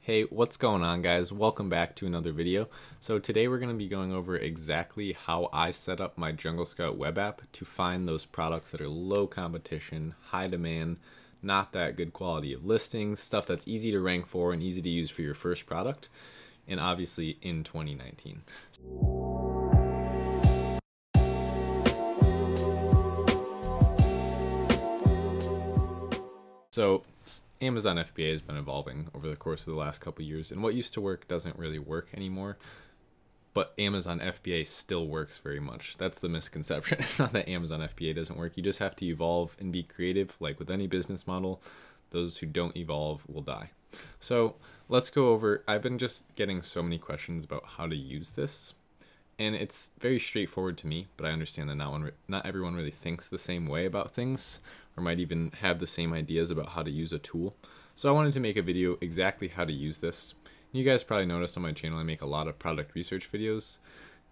Hey, what's going on, guys? Welcome back to another video. So today we're going to be going over exactly how I set up my Jungle Scout web app to find those products that are low competition, high demand, not that good quality of listings, stuff that's easy to rank for and easy to use for your first product, and obviously in 2019. So Amazon FBA has been evolving over the course of the last couple years, and what used to work doesn't really work anymore, but Amazon FBA still works very much. That's the misconception. It's not that Amazon FBA doesn't work. You just have to evolve and be creative. Like with any business model, those who don't evolve will die. So let's go over, I've been just getting so many questions about how to use this. And it's very straightforward to me, but I understand that not everyone really thinks the same way about things, or might even have the same ideas about how to use a tool. So I wanted to make a video exactly how to use this. You guys probably noticed on my channel I make a lot of product research videos.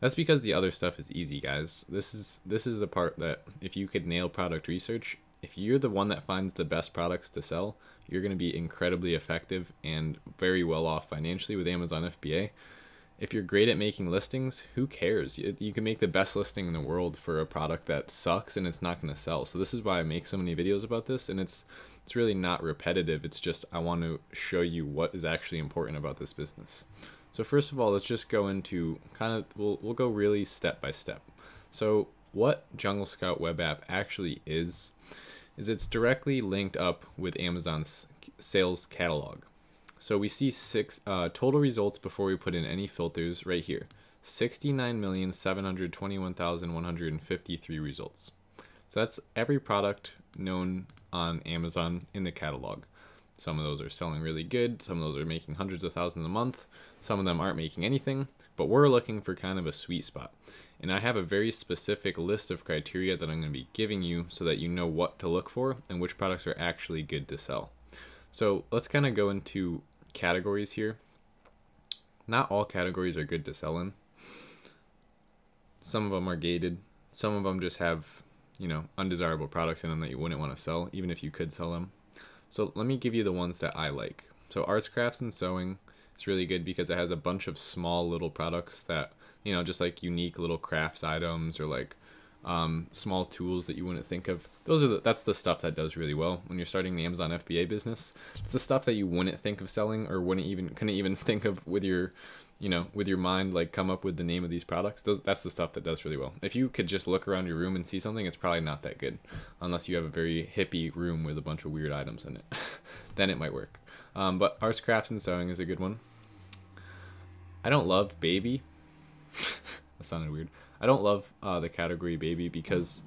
That's because the other stuff is easy, guys. This is the part that if you could nail product research, if you're the one that finds the best products to sell, you're going to be incredibly effective and very well off financially with Amazon FBA. If you're great at making listings, who cares? You can make the best listing in the world for a product that sucks and it's not going to sell. So this is why I make so many videos about this, and it's really not repetitive. It's just I want to show you what is actually important about this business. So first of all, let's just go into we'll go really step by step. So what Jungle Scout web app actually is it's directly linked up with Amazon's sales catalog. So we see total results before we put in any filters right here. 69,721,153 results. So that's every product known on Amazon in the catalog. Some of those are selling really good. Some of those are making hundreds of thousands a month. Some of them aren't making anything, but we're looking for kind of a sweet spot. And I have a very specific list of criteria that I'm going to be giving you so that you know what to look for and which products are actually good to sell. So let's kind of go into categories here. Not all categories are good to sell in. Some of them are gated. Some of them just have, undesirable products in them that you wouldn't want to sell, even if you could sell them. So let me give you the ones that I like. So arts, crafts, and sewing is really good because it has a bunch of small little products that, just like unique little crafts items or like small tools that you wouldn't think of. That's the stuff that does really well when you're starting the Amazon FBA business. It's the stuff that you wouldn't think of selling or couldn't even think of with your mind, like come up with the name of these products. That's the stuff that does really well. If you could just look around your room and see something, it's probably not that good unless you have a very hippie room with a bunch of weird items in it. Then it might work. But arts, crafts, and sewing is a good one. I don't love baby. That sounded weird. I don't love the category baby because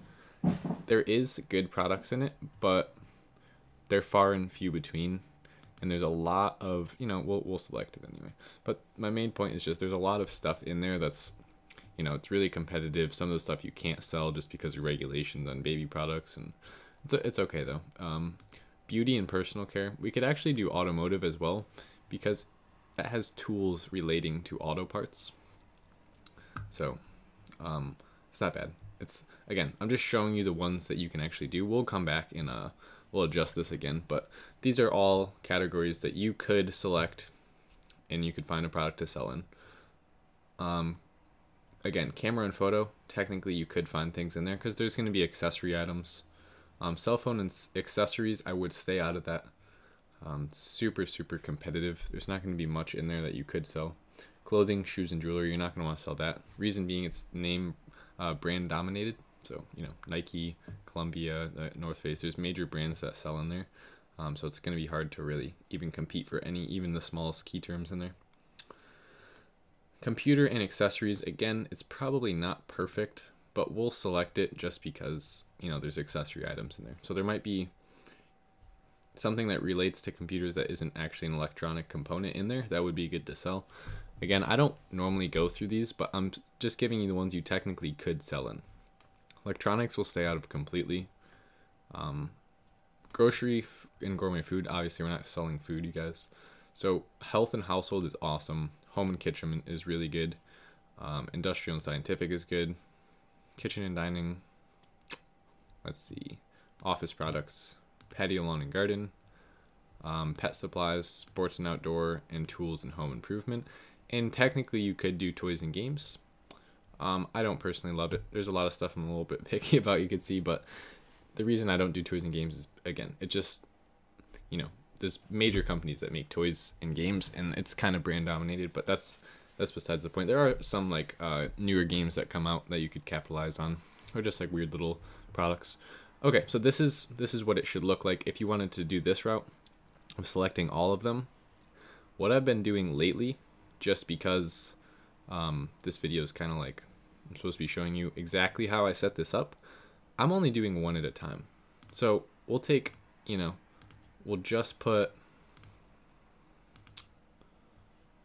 there is good products in it, but they're far and few between, and there's a lot of, we'll select it anyway. But my main point is just there's a lot of stuff in there that's, it's really competitive. Some of the stuff you can't sell just because of regulations on baby products, and it's okay though. Beauty and personal care. We could actually do automotive as well because that has tools relating to auto parts. So it's not bad. Again, I'm just showing you the ones that you can actually do. We'll come back and we'll adjust this again, but these are all categories that you could select and you could find a product to sell in. Again, camera and photo, technically you could find things in there because there's going to be accessory items. Cell phone and accessories, I would stay out of that. Super competitive. There's not going to be much in there that you could sell. Clothing, shoes, and jewelry, you're not going to want to sell that. Reason being it's brand dominated. So, Nike, Columbia, North Face, there's major brands that sell in there. So it's going to be hard to really even compete for even the smallest key terms in there. Computer and accessories, again, it's probably not perfect, but we'll select it just because, there's accessory items in there. So there might be something that relates to computers that isn't actually an electronic component in there. That would be good to sell. Again, I don't normally go through these, but I'm just giving you the ones you technically could sell in. Electronics will stay out of completely. Grocery and gourmet food, obviously we're not selling food, you guys. So health and household is awesome. Home and kitchen is really good. Industrial and scientific is good. Kitchen and dining. Let's see. Office products. Patio, lawn, and garden. pet supplies, sports and outdoor, and tools and home improvement. And technically you could do toys and games. I don't personally love it. There's a lot of stuff I'm a little bit picky about, you could see, but the reason I don't do toys and games is, again, it just, you know, there's major companies that make toys and games, and it's kind of brand dominated, but that's besides the point. There are some like newer games that come out that you could capitalize on, or just like weird little products. Okay, so this is what it should look like if you wanted to do this route of selecting all of them. What I've been doing lately, just because this video is kind of like, I'm supposed to be showing you exactly how I set this up, I'm only doing one at a time. So we'll take, you know, we'll just put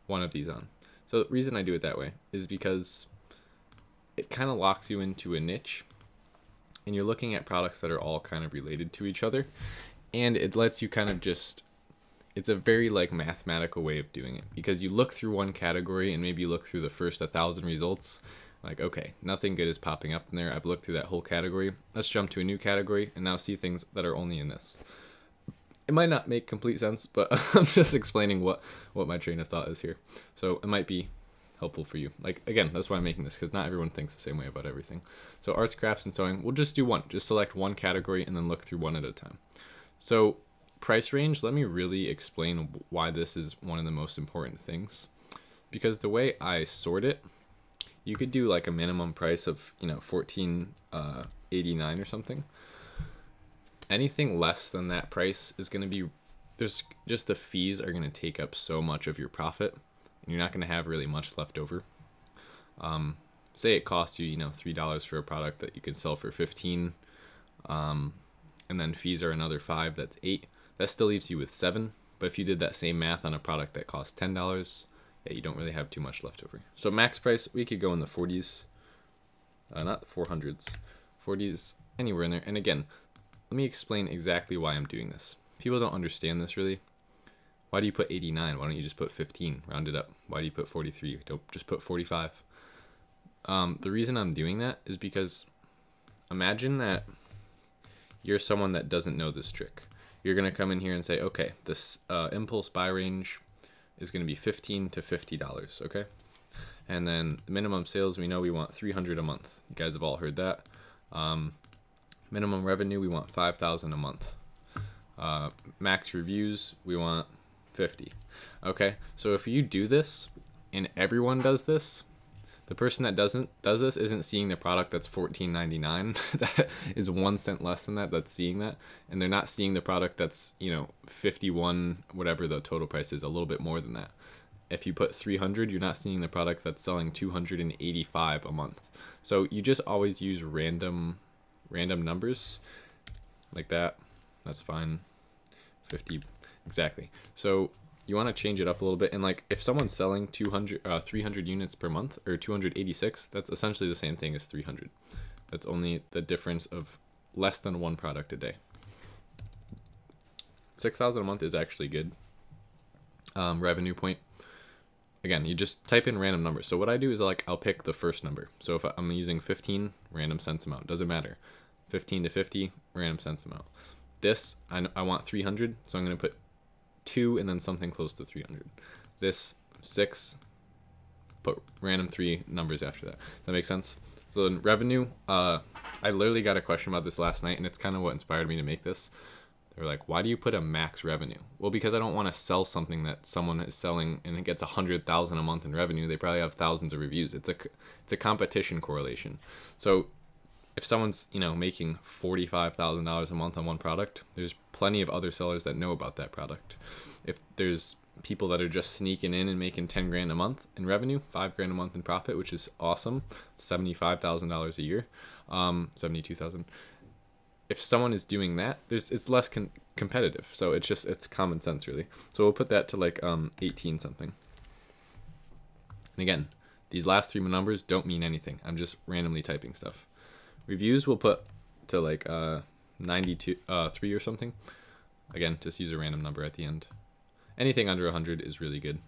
one of these on. So the reason I do it that way is because it kind of locks you into a niche, and you're looking at products that are all kind of related to each other, and it lets you kind of just, it's a very like mathematical way of doing it, because you look through one category and maybe you look through the first 1,000 results, like, okay, nothing good is popping up in there. I've looked through that whole category. Let's jump to a new category and now see things that are only in this. It might not make complete sense, but I'm just explaining what my train of thought is here. So it might be helpful for you. Like, again, that's why I'm making this, because not everyone thinks the same way about everything. So arts, crafts, and sewing, we'll just do one. Just select one category and then look through one at a time. So price range, let me really explain why this is one of the most important things. Because the way I sort it, you could do like a minimum price of, you know, $14.89 or something. Anything less than that price is going to be, there's just the fees are going to take up so much of your profit, and you're not going to have really much left over. Say it costs you, you know, $3 for a product that you can sell for 15, and then fees are another 5, that's 8. That still leaves you with 7. But if you did that same math on a product that costs $10, yeah, you don't really have too much left over. So max price, we could go in the 40s, not the 400s, 40s, anywhere in there. And again, let me explain exactly why I'm doing this. People don't understand this really. Why do you put 89? Why don't you just put 15, round it up? Why do you put 43? Don't just put 45. The reason I'm doing that is because imagine that you're someone that doesn't know this trick. You're going to come in here and say, okay, this impulse buy range is going to be $15 to $50, okay? And then the minimum sales, we know we want 300 a month. You guys have all heard that. Minimum revenue, we want 5,000 a month. Max reviews, we want 50. Okay, so if you do this and everyone does this, the person that does this isn't seeing the product that's $14.99 that is 1 cent less than that, that's seeing that, and they're not seeing the product that's, you know, 51, whatever the total price is, a little bit more than that. If you put 300, you're not seeing the product that's selling 285 a month. So you just always use random numbers like that. That's fine. 50 exactly. So you want to change it up a little bit, and like if someone's selling 300 units per month, or 286, that's essentially the same thing as 300. That's only the difference of less than one product a day. 6,000 a month is actually good. Revenue point, again, you just type in random numbers. So what I do is like I'll pick the first number. So if I'm using 15, random cents amount, doesn't matter. 15 to 50, random cents amount. This I want 300, so I'm going to put 2 and then something close to 300. This 6, put random 3 numbers after that. Does that make sense? So in revenue, I literally got a question about this last night, and it's kind of what inspired me to make this. They were like, why do you put a max revenue? Well, because I don't want to sell something that someone is selling and it gets 100,000 a month in revenue. They probably have thousands of reviews. It's a competition correlation. So if someone's, you know, making $45,000 a month on one product, there's plenty of other sellers that know about that product. If there's people that are just sneaking in and making 10 grand a month in revenue, 5 grand a month in profit, which is awesome, $75,000 a year, 72,000. If someone is doing that, it's less competitive. So it's common sense really. So we'll put that to like 18 something. And again, these last 3 numbers don't mean anything. I'm just randomly typing stuff. Reviews we'll put to like 92, 3 or something. Again, just use a random number at the end. Anything under 100 is really good.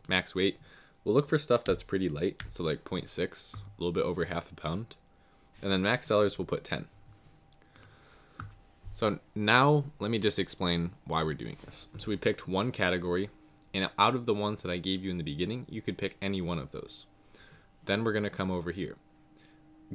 Max weight, we'll look for stuff that's pretty light, so like 0.6, a little bit over half a pound. And then max sellers we'll put 10. So now let me just explain why we're doing this. So we picked one category, and out of the ones that I gave you in the beginning, you could pick any one of those. Then we're going to come over here.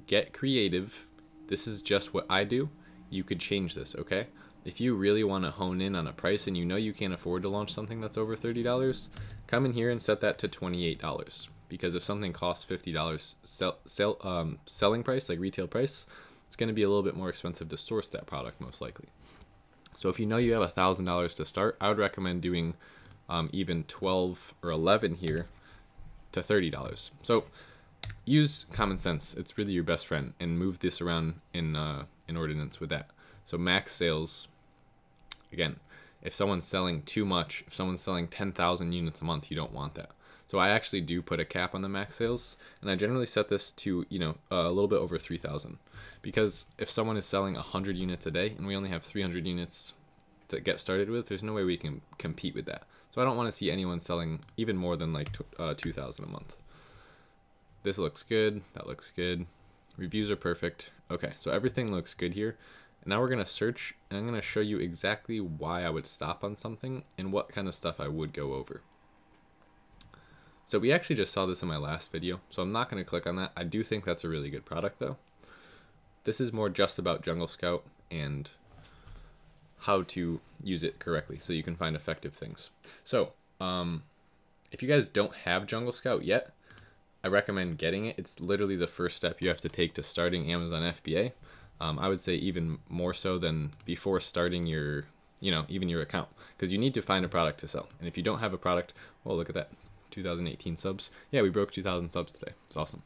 Get creative. This is just what I do. You could change this, okay? If you really want to hone in on a price and you know you can't afford to launch something that's over $30, come in here and set that to $28. Because if something costs $50 selling price, like retail price, it's going to be a little bit more expensive to source that product most likely. So if you know you have $1,000 to start, I would recommend doing even 12 or 11 here to $30. So use common sense. It's really your best friend, and move this around in ordinance with that. So max sales, again, if someone's selling too much, if someone's selling 10,000 units a month, you don't want that. So I actually do put a cap on the max sales, and I generally set this to, a little bit over 3,000, because if someone is selling 100 units a day and we only have 300 units to get started with, there's no way we can compete with that. So I don't want to see anyone selling even more than like 2,000 a month. This looks good. That looks good. Reviews are perfect. Okay, so everything looks good here. Now we're going to search, and I'm going to show you exactly why I would stop on something and what kind of stuff I would go over. So we actually just saw this in my last video, so I'm not going to click on that. I do think that's a really good product though. This is more just about Jungle Scout and how to use it correctly so you can find effective things. So if you guys don't have Jungle Scout yet, I recommend getting it. It's literally the first step you have to take to starting Amazon FBA. I would say even more so than before starting your, even your account, because you need to find a product to sell. And if you don't have a product, well, look at that, 2018 subs. Yeah, we broke 2,000 subs today. It's awesome.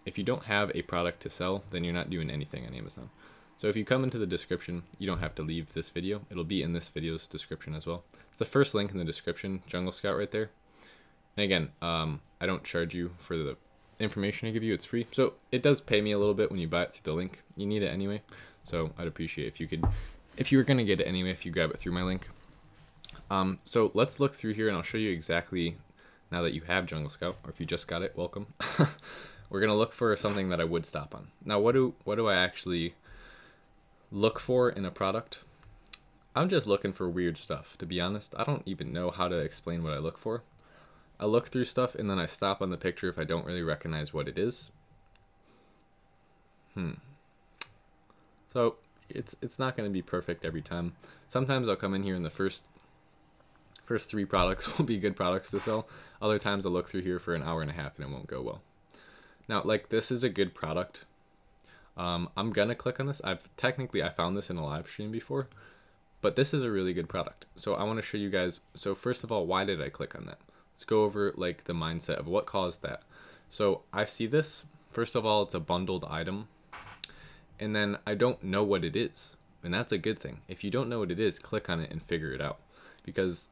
If you don't have a product to sell, then you're not doing anything on Amazon. So if you come into the description, you don't have to leave this video. It'll be in this video's description as well. It's the first link in the description, Jungle Scout right there. And again, I don't charge you for the information I give you. It's free. So it does pay me a little bit when you buy it through the link. You need it anyway. So I'd appreciate if you could, if you were going to get it anyway, if you grab it through my link. So let's look through here and I'll show you exactly, now that you have Jungle Scout, or if you just got it, welcome. We're going to look for something that I would stop on. Now, what do I actually look for in a product? I'm just looking for weird stuff, to be honest. I don't even know how to explain what I look for. I look through stuff and then I stop on the picture if I don't really recognize what it is. So it's not going to be perfect every time. Sometimes I'll come in here and the first 3 products will be good products to sell. Other times I'll look through here for an hour and a half and it won't go well. Now, like, this is a good product. I'm gonna click on this. I found this in a live stream before, but this is a really good product. So I want to show you guys. So first of all, why did I click on that? Let's go over like the mindset of what caused that. So I see this. First of all, it's a bundled item, and then I don't know what it is, and that's a good thing. If you don't know what it is, click on it and figure it out, because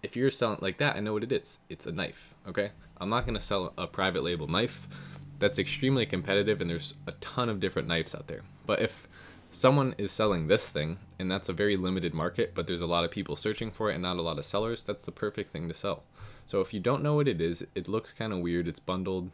if you're selling like that, I know what it is. It's a knife, okay? I'm not gonna sell a private label knife. That's extremely competitive and there's a ton of different knives out there. But if someone is selling this thing and that's a very limited market, but there's a lot of people searching for it and not a lot of sellers, that's the perfect thing to sell. So if you don't know what it is, it looks kind of weird, it's bundled.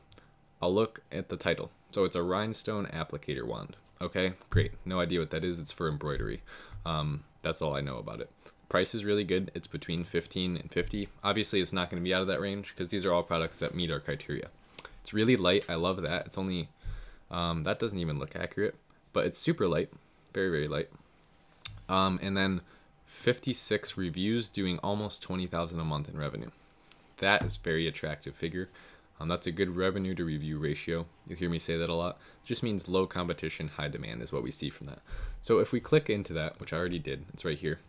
I'll look at the title. So it's a rhinestone applicator wand. Okay, great. No idea what that is. It's for embroidery. That's all I know about it. Price is really good. It's between 15 and 50. Obviously, it's not going to be out of that range because these are all products that meet our criteria. It's really light. I love that. It's only, that doesn't even look accurate, but it's super light. Very, very light. And then 56 reviews, doing almost 20,000 a month in revenue. That is very attractive figure. That's a good revenue to review ratio. You'll hear me say that a lot. It just means low competition, high demand is what we see from that. So if we click into that, which I already did, it's right here.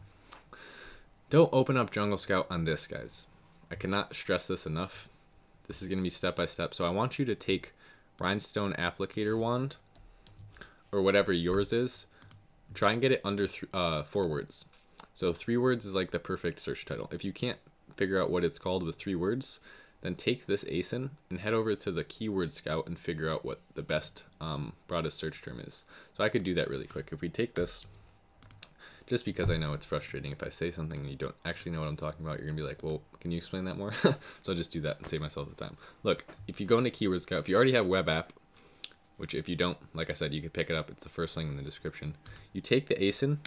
Don't open up Jungle Scout on this, guys. I cannot stress this enough. This is going to be step by step. So I want you to take rhinestone applicator wand, or whatever yours is. Try and get it under 4 words. So 3 words is like the perfect search title. If you can't figure out what it's called with 3 words, then take this ASIN and head over to the keyword scout and figure out what the best, broadest search term is. So I could do that really quick. If we take this, just because I know it's frustrating if I say something and you don't actually know what I'm talking about, you're gonna be like, well, can you explain that more? So I'll just do that and save myself the time. Look, if you go into keyword scout, if you already have web app, which if you don't, like I said, you can pick it up. It's the first link in the description. You take the ASIN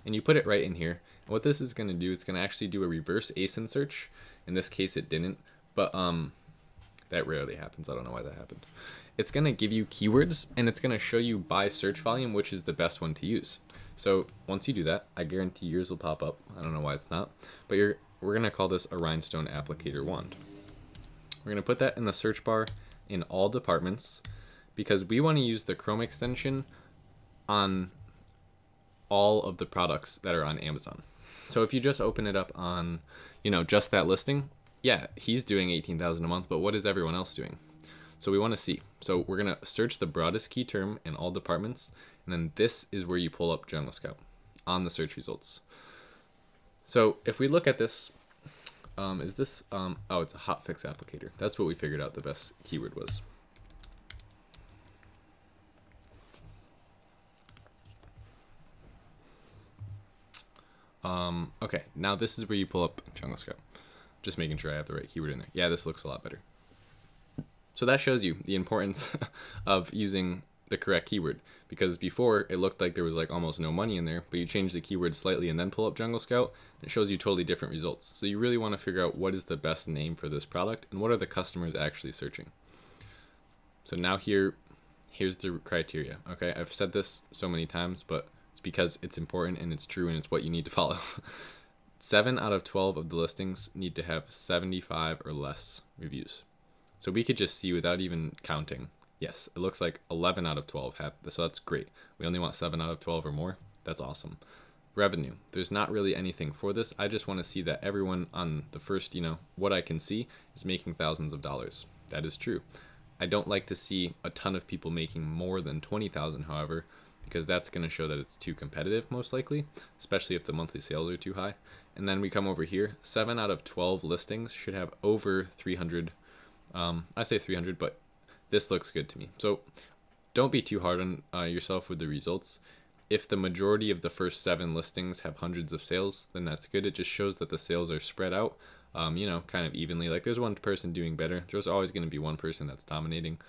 and you put it right in here. And what this is going to do, it's going to actually do a reverse ASIN search. In this case, it didn't, but that rarely happens. I don't know why that happened. It's going to give you keywords, and it's going to show you by search volume which is the best one to use. So once you do that, I guarantee yours will pop up. I don't know why it's not, but we're going to call this a rhinestone applicator wand. We're going to put that in the search bar in all departments because we want to use the Chrome extension on all of the products that are on Amazon. So if you just open it up on, you know, just that listing, yeah, he's doing 18,000 a month, but what is everyone else doing? So we want to see. So we're going to search the broadest key term in all departments, and then this is where you pull up Jungle Scout on the search results. So if we look at this, is this, oh, it's a hotfix applicator. That's what we figured out the best keyword was. Okay, now this is where you pull up Jungle Scout. Just making sure I have the right keyword in there. Yeah, this looks a lot better. So that shows you the importance of using the correct keyword, because before it looked like there was like almost no money in there, but you change the keyword slightly and then pull up Jungle Scout, and it shows you totally different results. So you really want to figure out what is the best name for this product and what are the customers actually searching. So now here's the criteria. Okay, I've said this so many times, but it's because it's important and it's true and it's what you need to follow. 7 out of 12 of the listings need to have 75 or less reviews. So we could just see without even counting. Yes, it looks like 11 out of 12 have this, so that's great. We only want 7 out of 12 or more. That's awesome. Revenue. There's not really anything for this. I just want to see that everyone on the first, you know, what I can see is making thousands of dollars. That is true. I don't like to see a ton of people making more than 20,000, however, because that's going to show that it's too competitive, most likely, especially if the monthly sales are too high. And then we come over here, 7 out of 12 listings should have over 300. I say 300, but this looks good to me. So don't be too hard on yourself with the results. If the majority of the first 7 listings have hundreds of sales, then that's good. It just shows that the sales are spread out, you know, kind of evenly. Like there's one person doing better. There's always going to be one person that's dominating.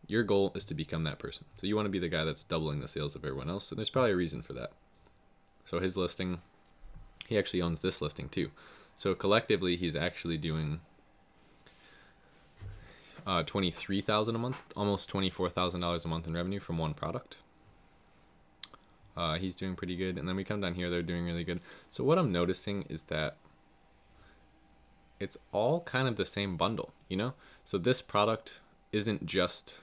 Your goal is to become that person. So you want to be the guy that's doubling the sales of everyone else. And there's probably a reason for that. So his listing, he actually owns this listing too. So collectively, he's actually doing 23,000 a month, almost $24,000 a month in revenue from one product. He's doing pretty good. And then we come down here, they're doing really good. So what I'm noticing is that it's all kind of the same bundle, you know? So this product isn't just,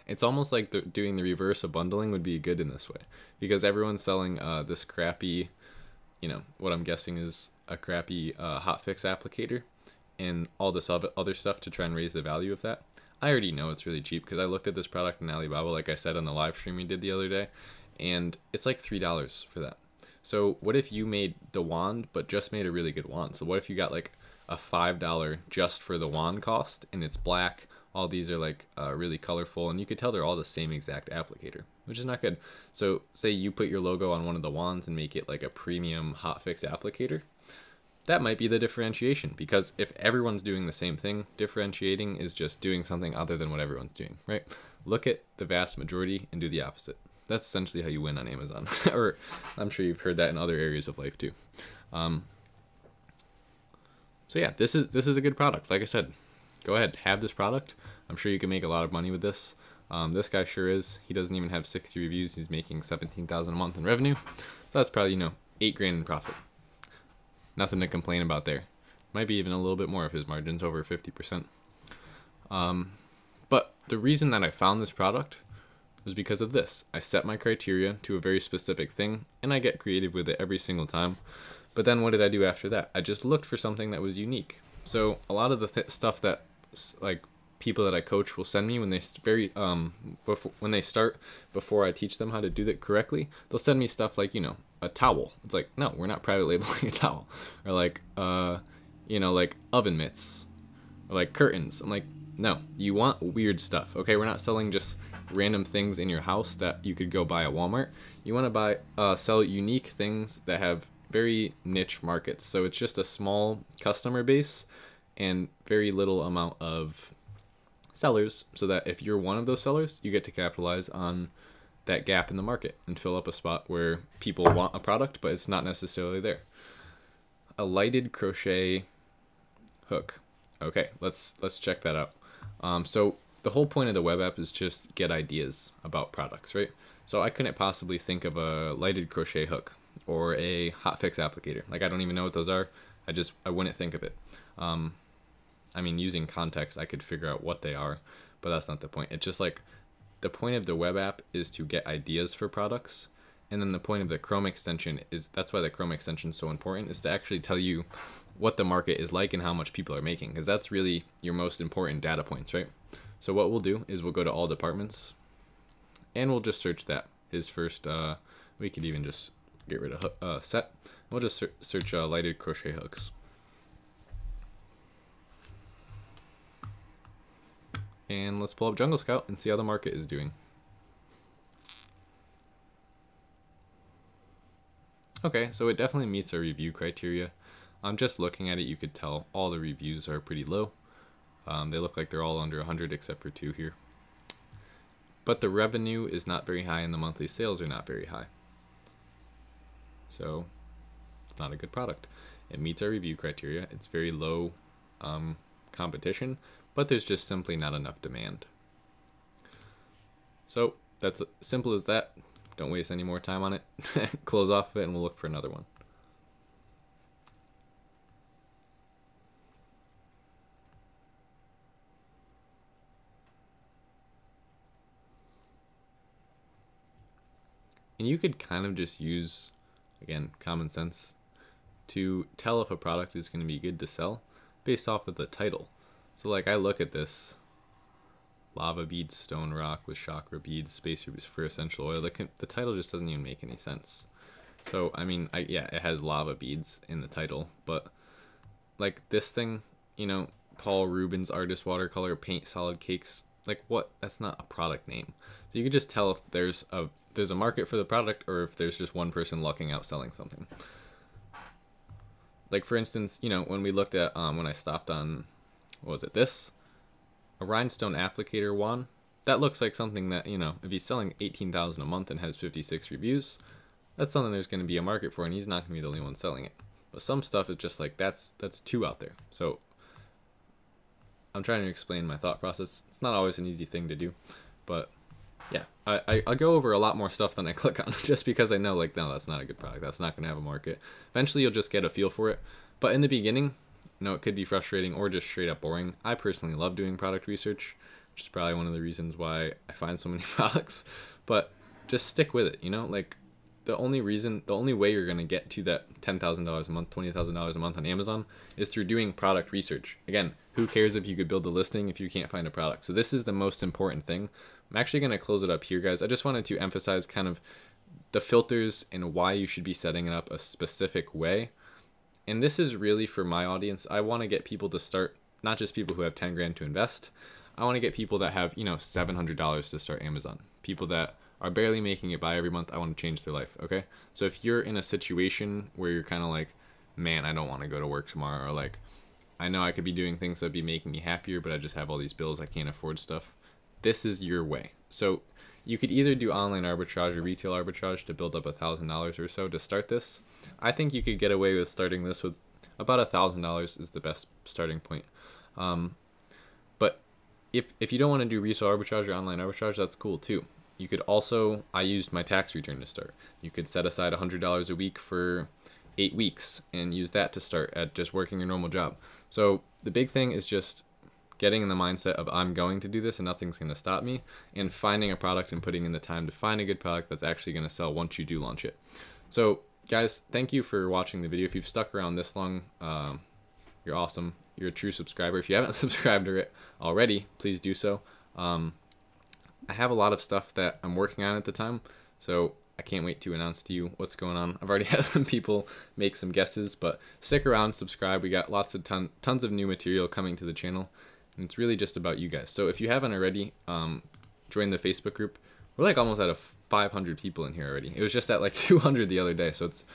it's almost like doing the reverse of bundling would be good in this way, because everyone's selling this crappy, you know, what I'm guessing is a crappy hotfix applicator and all this other stuff to try and raise the value of that. I already know it's really cheap because I looked at this product in Alibaba, like I said on the live stream we did the other day, and it's like $3 for that. So what if you made the wand, but just made a really good wand? So what if you got like a $5 just for the wand cost, and it's black? All these are like really colorful, and you could tell they're all the same exact applicator, which is not good. So say you put your logo on one of the wands and make it like a premium hotfix applicator. That might be the differentiation, because if everyone's doing the same thing, differentiating is just doing something other than what everyone's doing, right? Look at the vast majority and do the opposite. That's essentially how you win on Amazon. Or I'm sure you've heard that in other areas of life too. So yeah, this is a good product. Like I said, go ahead, have this product. I'm sure you can make a lot of money with this. This guy sure is. He doesn't even have 60 reviews. He's making 17,000 a month in revenue. So that's probably, you know, $8 grand in profit. Nothing to complain about there. Might be even a little bit more if his margin's over 50%. But the reason that I found this product was because of this. I set my criteria to a very specific thing, and I get creative with it every single time. But then what did I do after that? I just looked for something that was unique. So a lot of the stuff that like people that I coach will send me when they start, before I teach them how to do that correctly, they'll send me stuff like, you know, a towel. It's like, no, we're not private labeling a towel. Or like, you know, like oven mitts, or like curtains. I'm like, no, you want weird stuff. Okay, we're not selling just random things in your house that you could go buy at Walmart. You want to sell unique things that have very niche markets. So it's just a small customer base and very little amount of sellers, so that if you're one of those sellers, you get to capitalize on that gap in the market and fill up a spot where people want a product, but it's not necessarily there. A lighted crochet hook. Okay, let's check that out. So the whole point of the web app is just get ideas about products, right? So I couldn't possibly think of a lighted crochet hook or a hotfix applicator. Like, I don't even know what those are. I wouldn't think of it. I mean, using context, I could figure out what they are, but that's not the point. It's just like, the point of the web app is to get ideas for products. And then the point of the Chrome extension is, that's why the Chrome extension is so important, is to actually tell you what the market is like and how much people are making, because that's really your most important data points, right? So what we'll do is we'll go to all departments and we'll just search that. His first, we could even just get rid of set. We'll just search lighted crochet hooks. And let's pull up Jungle Scout and see how the market is doing. Okay, so it definitely meets our review criteria. Just looking at it, you could tell all the reviews are pretty low. They look like they're all under 100 except for 2 here. But the revenue is not very high and the monthly sales are not very high. So it's not a good product. It meets our review criteria. It's very low competition, but there's just simply not enough demand. So that's simple as that. Don't waste any more time on it. Close off of it and we'll look for another one. And you could kind of just use, again, common sense to tell if a product is going to be good to sell based off of the title. So like, I look at this lava beads, stone rock with chakra beads, space rubies for essential oil. The title just doesn't even make any sense. So I mean, yeah, it has lava beads in the title, but like this thing, you know, Paul Rubens artist watercolor paint solid cakes, like what? That's not a product name. So you can just tell if there's a market for the product or if there's just one person lucking out selling something. Like for instance, you know, when we looked at when I stopped on, what was it, this? A rhinestone applicator wand. That looks like something that, you know, if he's selling 18,000 a month and has 56 reviews, that's something there's going to be a market for, and he's not going to be the only one selling it. But some stuff is just like, that's too out there. So I'm trying to explain my thought process. It's not always an easy thing to do, but yeah, I go over a lot more stuff than I click on just because I know, like, no, that's not a good product. That's not going to have a market. Eventually, you'll just get a feel for it. But in the beginning, you know, it could be frustrating or just straight up boring. I personally love doing product research, which is probably one of the reasons why I find so many products. But just stick with it, you know? Like, the only way you're going to get to that $10,000 a month, $20,000 a month on Amazon is through doing product research. Again, who cares if you could build a listing if you can't find a product? So this is the most important thing. I'm actually going to close it up here, guys. I just wanted to emphasize kind of the filters and why you should be setting it up a specific way. And this is really for my audience. I want to get people to start, not just people who have 10 grand to invest. I want to get people that have, you know, $700 to start Amazon. People that are barely making it by every month. I want to change their life, okay? So if you're in a situation where you're kind of like, man, I don't want to go to work tomorrow, or like, I know I could be doing things that'd be making me happier, but I just have all these bills, I can't afford stuff. This is your way. So you could either do online arbitrage or retail arbitrage to build up $1,000 or so to start this. I think you could get away with starting this with about $1,000 is the best starting point. But if you don't want to do retail arbitrage or online arbitrage, that's cool too. You could also, I used my tax return to start. You could set aside $100 a week for 8 weeks and use that to start at just working your normal job. So the big thing is just getting in the mindset of I'm going to do this and nothing's going to stop me, and finding a product and putting in the time to find a good product that's actually going to sell once you do launch it. So guys, thank you for watching the video. If you've stuck around this long, you're awesome. You're a true subscriber. If you haven't subscribed to it already, please do so. I have a lot of stuff that I'm working on at the time, so I can't wait to announce to you what's going on. I've already had some people make some guesses, but stick around, subscribe. We got lots of tons of new material coming to the channel, and it's really just about you guys. So if you haven't already, join the Facebook group. We're like almost at 500 people in here already. It was just at like 200 the other day, so it's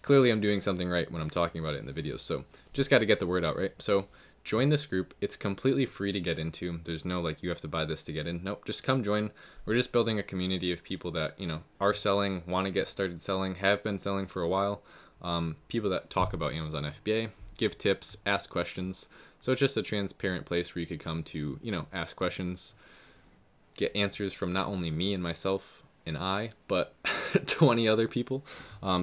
clearly I'm doing something right when I'm talking about it in the videos. So just got to get the word out, right? So join this group. It's completely free to get into. There's no like you have to buy this to get in. Nope, just come join. We're just building a community of people that, you know, are selling, want to get started selling, have been selling for a while. People that talk about Amazon FBA, give tips, ask questions. So it's just a transparent place where you could come to, you know, ask questions, get answers from not only me and myself and I, but 20 other people.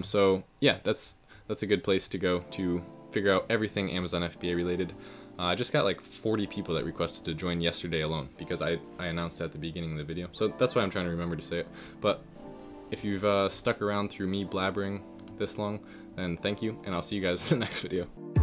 So yeah, that's a good place to go to figure out everything Amazon FBA related. I just got like 40 people that requested to join yesterday alone because I announced at the beginning of the video. So that's why I'm trying to remember to say it. But if you've stuck around through me blabbering this long, then thank you, and I'll see you guys in the next video.